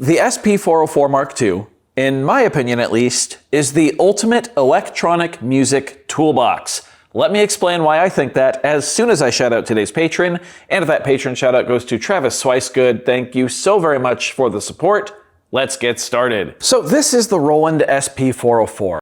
The SP-404 Mark II, in my opinion at least, is the ultimate electronic music toolbox. Let me explain why I think that as soon as I shout out today's patron, and that patron shout out goes to Travis Swicegood. Thank you so very much for the support. Let's get started. So this is the Roland SP-404.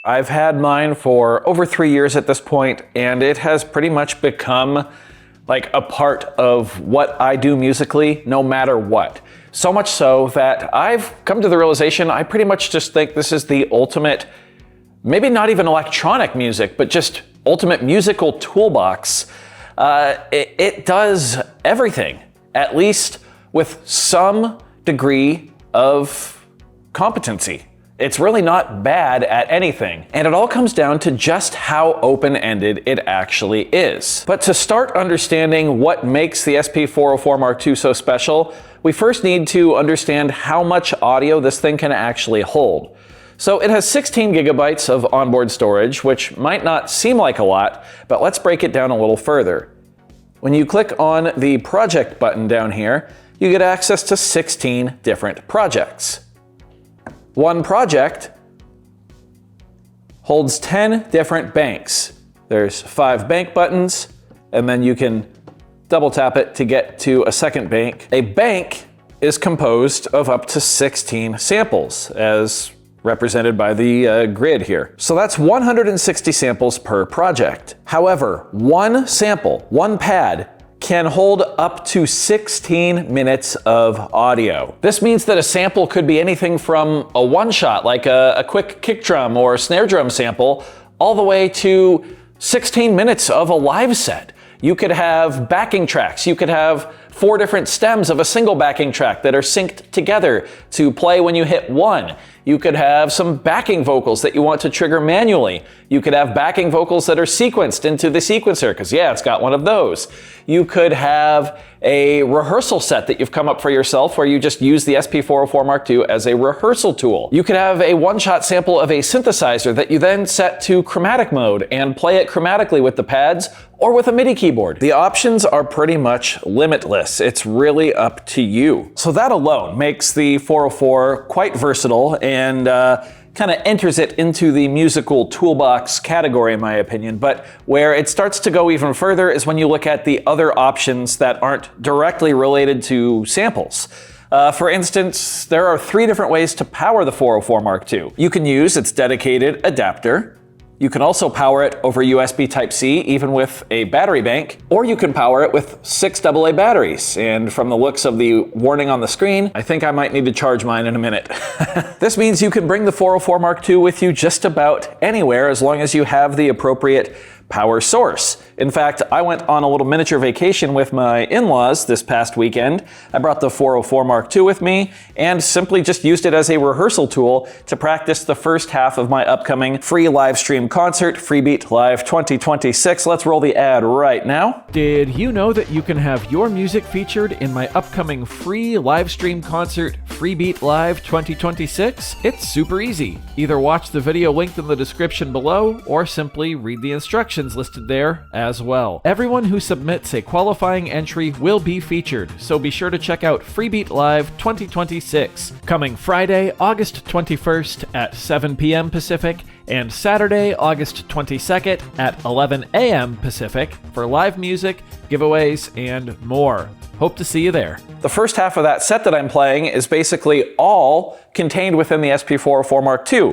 I've had mine for over 3 years at this point, and it has pretty much become like a part of what I do musically, no matter what. So much so that I've come to the realization I pretty much just think this is the ultimate, maybe not even electronic music, but just ultimate musical toolbox. It does everything, at least with some degree of competency. It's really not bad at anything, and it all comes down to just how open-ended it actually is. But to start understanding what makes the SP-404 Mark II so special, we first need to understand how much audio this thing can actually hold. So it has 16 gigabytes of onboard storage, which might not seem like a lot, but let's break it down a little further. When you click on the project button down here, you get access to 16 different projects. One project holds 10 different banks. There's 5 bank buttons, and then you can double tap it to get to a second bank. A bank is composed of up to 16 samples, as represented by the grid here. So that's 160 samples per project. However, one sample, one pad, can hold up to 16 minutes of audio. This means that a sample could be anything from a one-shot, like a quick kick drum or snare drum sample, all the way to 16 minutes of a live set. You could have backing tracks. You could have 4 different stems of a single backing track that are synced together to play when you hit 1. You could have some backing vocals that you want to trigger manually. You could have backing vocals that are sequenced into the sequencer, because yeah, it's got one of those. You could have a rehearsal set that you've come up for yourself where you just use the SP-404 Mark II as a rehearsal tool. You could have a one-shot sample of a synthesizer that you then set to chromatic mode and play it chromatically with the pads or with a MIDI keyboard. The options are pretty much limitless. It's really up to you. So that alone makes the 404 quite versatile and kind of enters it into the musical toolbox category, in my opinion. But where it starts to go even further is when you look at the other options that aren't directly related to samples. For instance, there are 3 different ways to power the 404 Mark II. You can use its dedicated adapter. You can also power it over USB Type-C, even with a battery bank, or you can power it with 6 AA batteries. And from the looks of the warning on the screen, I think I might need to charge mine in a minute. This means you can bring the 404 Mark II with you just about anywhere as long as you have the appropriate power source. In fact, I went on a little miniature vacation with my in-laws this past weekend. I brought the 404 Mark II with me and simply just used it as a rehearsal tool to practice the first half of my upcoming free live stream concert, Freebeat Live 2026. Let's roll the ad right now. Did you know that you can have your music featured in my upcoming free live stream concert, Freebeat Live 2026? It's super easy. Either watch the video linked in the description below or simply read the instructions listed there as well. Everyone who submits a qualifying entry will be featured, so be sure to check out Freebeat Live 2026, coming Friday, August 21st at 7 p.m. Pacific, and Saturday, August 22nd at 11 a.m. Pacific for live music, giveaways, and more. Hope to see you there. The first half of that set that I'm playing is basically all contained within the SP-404 Mark II.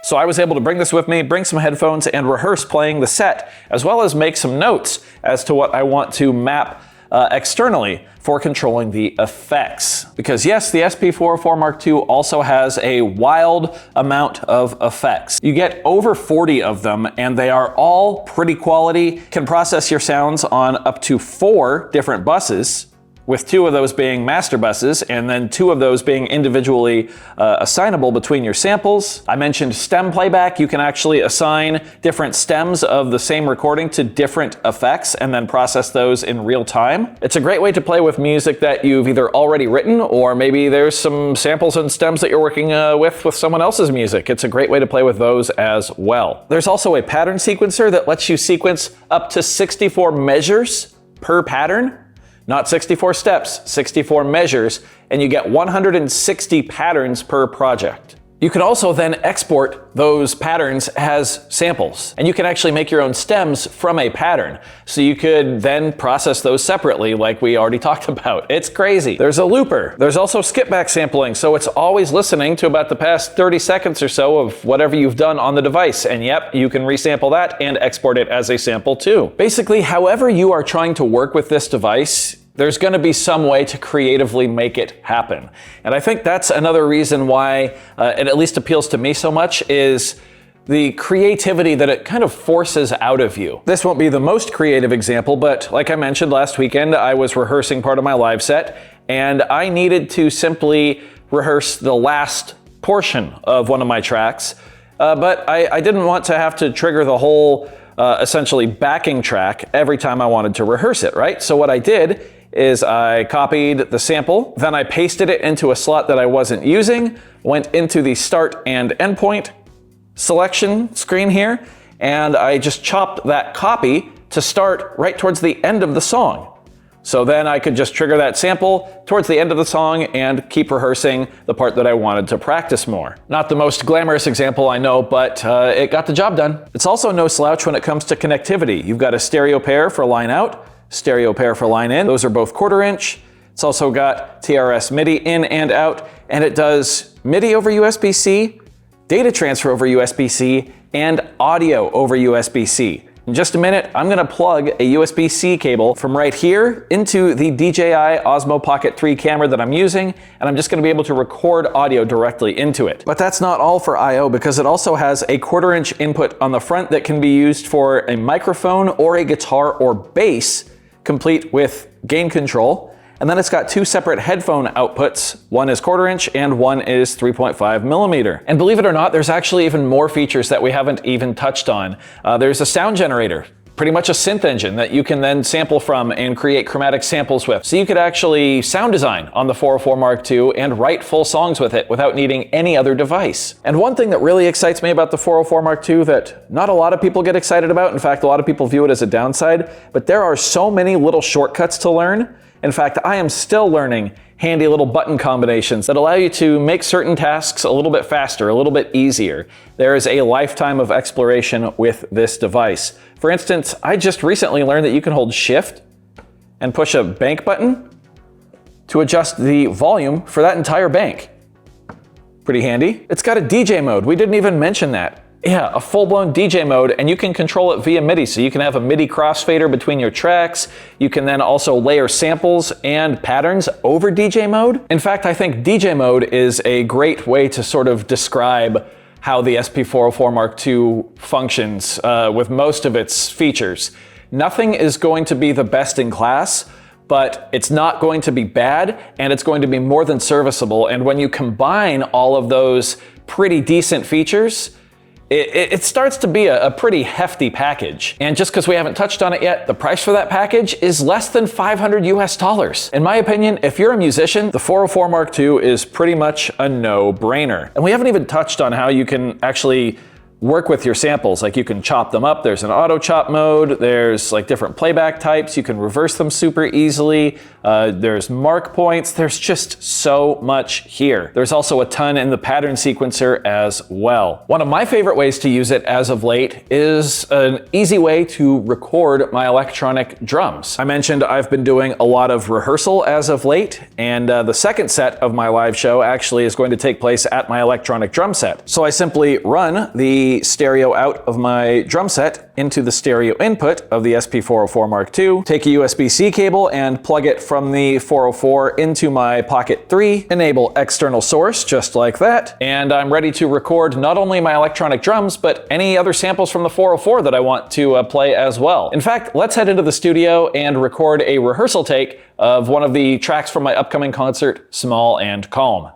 So I was able to bring this with me, bring some headphones, and rehearse playing the set, as well as make some notes as to what I want to map externally for controlling the effects. Because yes, the SP-404 Mark II also has a wild amount of effects. You get over 40 of them, and they are all pretty quality. Can process your sounds on up to 4 different buses, with 2 of those being master buses, and then 2 of those being individually assignable between your samples. I mentioned stem playback. You can actually assign different stems of the same recording to different effects and then process those in real time. It's a great way to play with music that you've either already written, or maybe there's some samples and stems that you're working with someone else's music. It's a great way to play with those as well. There's also a pattern sequencer that lets you sequence up to 64 measures per pattern. Not 64 steps, 64 measures, and you get 160 patterns per project. You can also then export those patterns as samples, and you can actually make your own stems from a pattern. So you could then process those separately like we already talked about. It's crazy. There's a looper. There's also skip back sampling, so it's always listening to about the past 30 seconds or so of whatever you've done on the device. And yep, you can resample that and export it as a sample too. Basically, however you are trying to work with this device, there's going to be some way to creatively make it happen. And I think that's another reason why it at least appeals to me so much, is the creativity that it kind of forces out of you. This won't be the most creative example, but like I mentioned last weekend, I was rehearsing part of my live set, and I needed to simply rehearse the last portion of one of my tracks, but I didn't want to have to trigger the whole essentially backing track every time I wanted to rehearse it, right? So what I did is I copied the sample, then I pasted it into a slot that I wasn't using, went into the start and endpoint selection screen here, and I just chopped that copy to start right towards the end of the song. So then I could just trigger that sample towards the end of the song and keep rehearsing the part that I wanted to practice more. Not the most glamorous example, I know, but it got the job done. It's also no slouch when it comes to connectivity. You've got a stereo pair for line out, stereo pair for line in. Those are both 1/4 inch. It's also got TRS MIDI in and out, and it does MIDI over USB-C, data transfer over USB-C, and audio over USB-C. In just a minute, I'm gonna plug a USB-C cable from right here into the DJI Osmo Pocket 3 camera that I'm using, and I'm just gonna be able to record audio directly into it. But that's not all for I/O, because it also has a 1/4 inch input on the front that can be used for a microphone or a guitar or bass, complete with gain control. And then it's got 2 separate headphone outputs. One is 1/4 inch and one is 3.5 millimeter. And believe it or not, there's actually even more features that we haven't even touched on. There's a sound generator, pretty much a synth engine that you can then sample from and create chromatic samples with. So you could actually sound design on the 404 Mark II and write full songs with it without needing any other device. And one thing that really excites me about the 404 Mark II that not a lot of people get excited about, in fact, a lot of people view it as a downside, but there are so many little shortcuts to learn. In fact, I am still learning handy little button combinations that allow you to make certain tasks a little bit faster, a little bit easier. There is a lifetime of exploration with this device. For instance, I just recently learned that you can hold Shift and push a bank button to adjust the volume for that entire bank. Pretty handy. It's got a DJ mode. We didn't even mention that. Yeah, a full-blown DJ mode, and you can control it via MIDI. So you can have a MIDI crossfader between your tracks. You can then also layer samples and patterns over DJ mode. In fact, I think DJ mode is a great way to sort of describe how the SP-404 Mark II functions with most of its features. Nothing is going to be the best in class, but it's not going to be bad, and it's going to be more than serviceable. And when you combine all of those pretty decent features, it starts to be a pretty hefty package. And just because we haven't touched on it yet, the price for that package is less than $500 US. In my opinion, if you're a musician, the 404 Mark II is pretty much a no-brainer. And we haven't even touched on how you can actually work with your samples. Like you can chop them up. There's an auto chop mode. There's like different playback types. You can reverse them super easily. There's mark points. There's just so much here. There's also a ton in the pattern sequencer as well. One of my favorite ways to use it as of late is an easy way to record my electronic drums. I mentioned I've been doing a lot of rehearsal as of late, and the second set of my live show actually is going to take place at my electronic drum set. So I simply run the stereo out of my drum set into the stereo input of the SP-404 Mark II, take a USB-C cable and plug it from the 404 into my Pocket 3, enable external source just like that, and I'm ready to record not only my electronic drums, but any other samples from the 404 that I want to play as well. In fact, let's head into the studio and record a rehearsal take of one of the tracks from my upcoming concert, Small and Calm.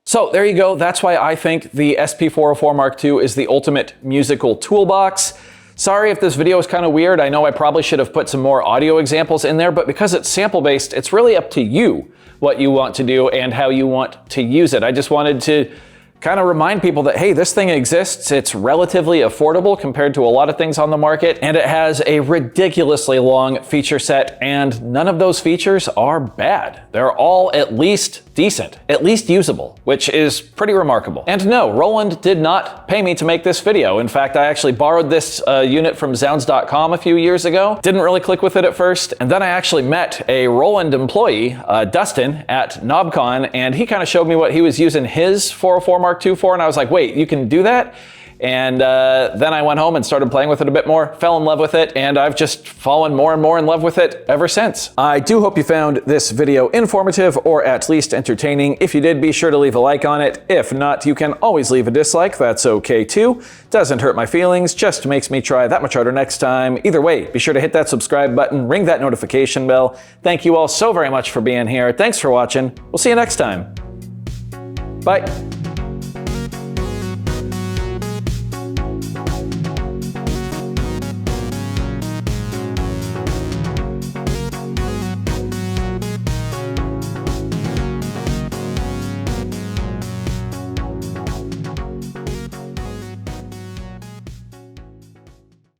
So there you go. That's why I think the SP-404 Mark II is the ultimate musical toolbox. Sorry if this video is kind of weird. I know I probably should have put some more audio examples in there, but because it's sample-based, it's really up to you what you want to do and how you want to use it. I just wanted to kind of remind people that, hey, this thing exists. It's relatively affordable compared to a lot of things on the market, and it has a ridiculously long feature set, and none of those features are bad. They're all at least decent, at least usable, which is pretty remarkable. And no, Roland did not pay me to make this video. In fact, I actually borrowed this unit from Zounds.com a few years ago. Didn't really click with it at first, and then I actually met a Roland employee, Dustin, at KnobCon, and he kind of showed me what he was using his 404 Mark II for, and I was like, wait, you can do that? And then I went home and started playing with it a bit more, fell in love with it, and I've just fallen more and more in love with it ever since. I do hope you found this video informative or at least entertaining. If you did, be sure to leave a like on it. If not, you can always leave a dislike. That's okay too. Doesn't hurt my feelings, just makes me try that much harder next time. Either way, be sure to hit that subscribe button, ring that notification bell. Thank you all so very much for being here. Thanks for watching. We'll see you next time. Bye.